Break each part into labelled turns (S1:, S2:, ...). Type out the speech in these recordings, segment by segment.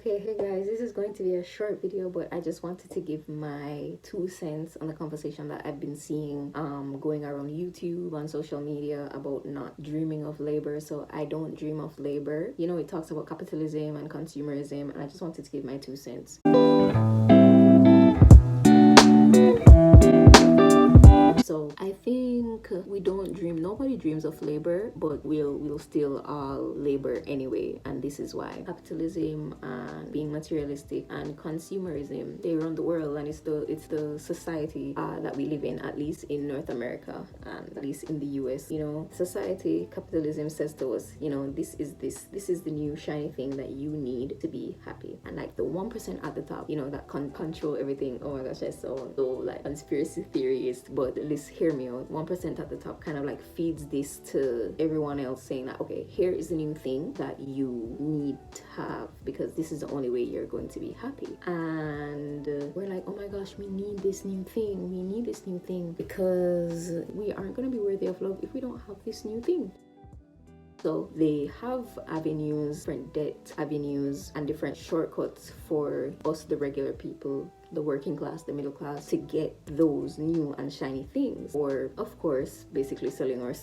S1: Okay, hey guys, this is going to be a short video, but I just wanted to give my 2 cents on the conversation that I've been seeing going around YouTube, on social media, about not dreaming of labor. So I don't dream of labor. You know, it talks about capitalism and consumerism, and I just wanted to give my 2 cents. So I think we don't dream, nobody dreams of labor, but we'll still all labor anyway. And this is why capitalism and being materialistic and consumerism, they run the world, and it's the society that we live in, at least in North America and at least in the US. You know, society, capitalism says to us, you know, this is the new shiny thing that you need to be happy. And like the 1% at the top, you know, that control everything. Oh my gosh, I so like conspiracy theorist, but let's hear me out. 1% at the top kind of like feeds this to everyone else, saying that, okay, here is the new thing that you need to have because this is the only way you're going to be happy. And we're like, oh my gosh, we need this new thing because we aren't going to be worthy of love if we don't have this new thing. So they have avenues, different debt avenues, and different shortcuts for us, the regular people, the working class, the middle class, to get those new and shiny things. Or, of course, basically selling our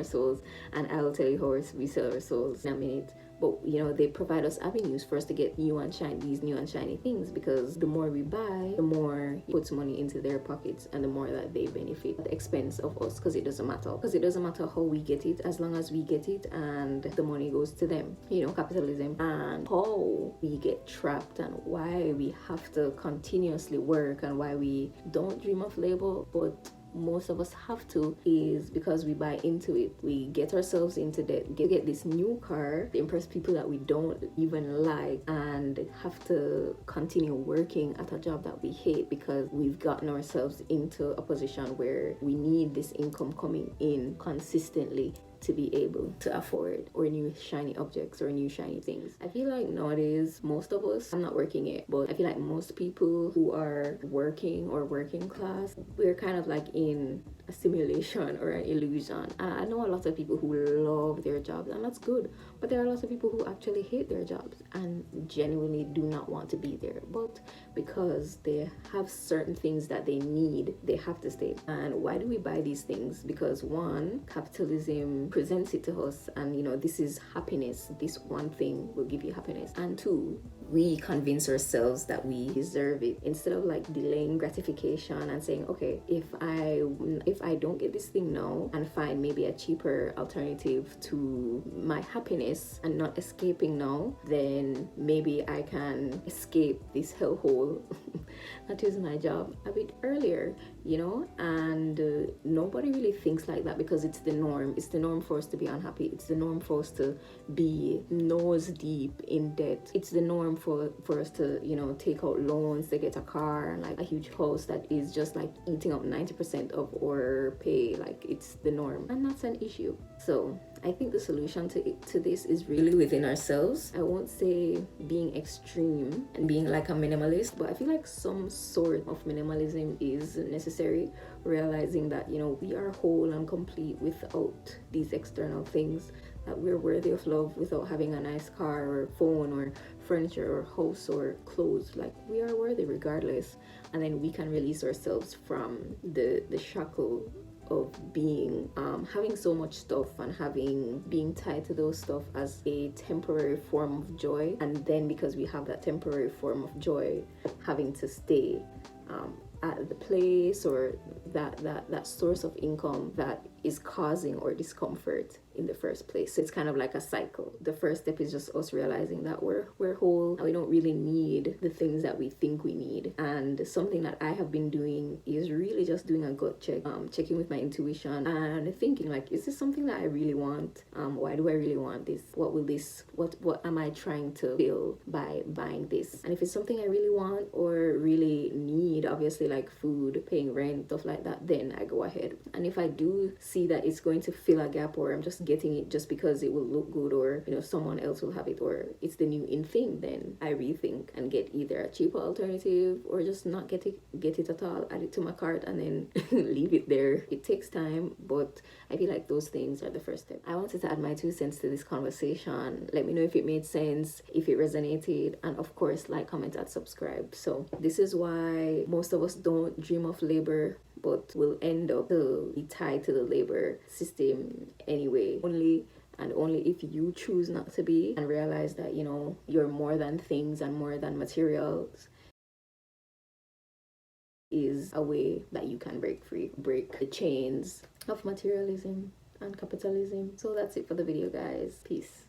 S1: souls. And I'll tell you how we sell our souls in a minute. But you know, they provide us avenues for us to get these new and shiny things, because the more we buy, the more it puts money into their pockets, and the more that they benefit at the expense of us, because it doesn't matter how we get it, as long as we get it and the money goes to them. You know, capitalism. And how we get trapped and why we have to continuously work and why we don't dream of labor, but most of us have to, is because we buy into it. We get ourselves into debt, get this new car to impress people that we don't even like, and have to continue working at a job that we hate because we've gotten ourselves into a position where we need this income coming in consistently to be able to afford or new shiny objects or new shiny things. I feel like nowadays, most of us, I'm not working yet, but I feel like most people who are working or working class, we're kind of like in a simulation or an illusion. And I know a lot of people who love their jobs, and that's good, but there are lots of people who actually hate their jobs and genuinely do not want to be there, but because they have certain things that they need, they have to stay. And why do we buy these things? Because one, capitalism presents it to us, and you know, this is happiness, this one thing will give you happiness. And two, we convince ourselves that we deserve it, instead of like delaying gratification and saying, okay, if I don't get this thing now and find maybe a cheaper alternative to my happiness and not escaping now, then maybe I can escape this hellhole that is my job a bit earlier, you know. And nobody really thinks like that, because it's the norm for us to be unhappy. It's the norm for us to be nose deep in debt. It's the norm for us to, you know, take out loans to get a car and like a huge house that is just like eating up 90% of our pay. Like, it's the norm, and that's an issue. So I think the solution to this is really within ourselves. I won't say being extreme and being like a minimalist, but I feel like some sort of minimalism is necessary, realizing that, you know, we are whole and complete without these external things, that we're worthy of love without having a nice car or phone or furniture or house or clothes. Like, we are worthy regardless. And then we can release ourselves from the shackle of being having so much stuff and being tied to those stuff as a temporary form of joy, and then because we have that temporary form of joy, having to stay at the place or that source of income that is causing our discomfort in the first place. So it's kind of like a cycle. The first step is just us realizing that we're whole and we don't really need the things that we think we need. And something that I have been doing is really just doing a gut check, checking with my intuition and thinking like, is this something that I really want? Why do I really want this? What am I trying to feel by buying this? And if it's something I really want or really need, obviously like food, paying rent, stuff like that, then I go ahead. And if I do see that it's going to fill a gap, or I'm just getting it just because it will look good, or you know someone else will have it, or it's the new in thing, then I rethink and get either a cheaper alternative or just not get it at all, add it to my cart and then leave it there. It takes time, but I feel like those things are the first step. I wanted to add my 2 cents to this conversation. Let me know if it made sense, if it resonated, and of course like, comment, and subscribe. So this is why most of us don't dream of labor, but will end up to be tied to the labor system anyway. Only if you choose not to be, and realize that, you know, you're more than things and more than materials, is a way that you can break free, break the chains of materialism and capitalism. So that's it for the video, guys. Peace.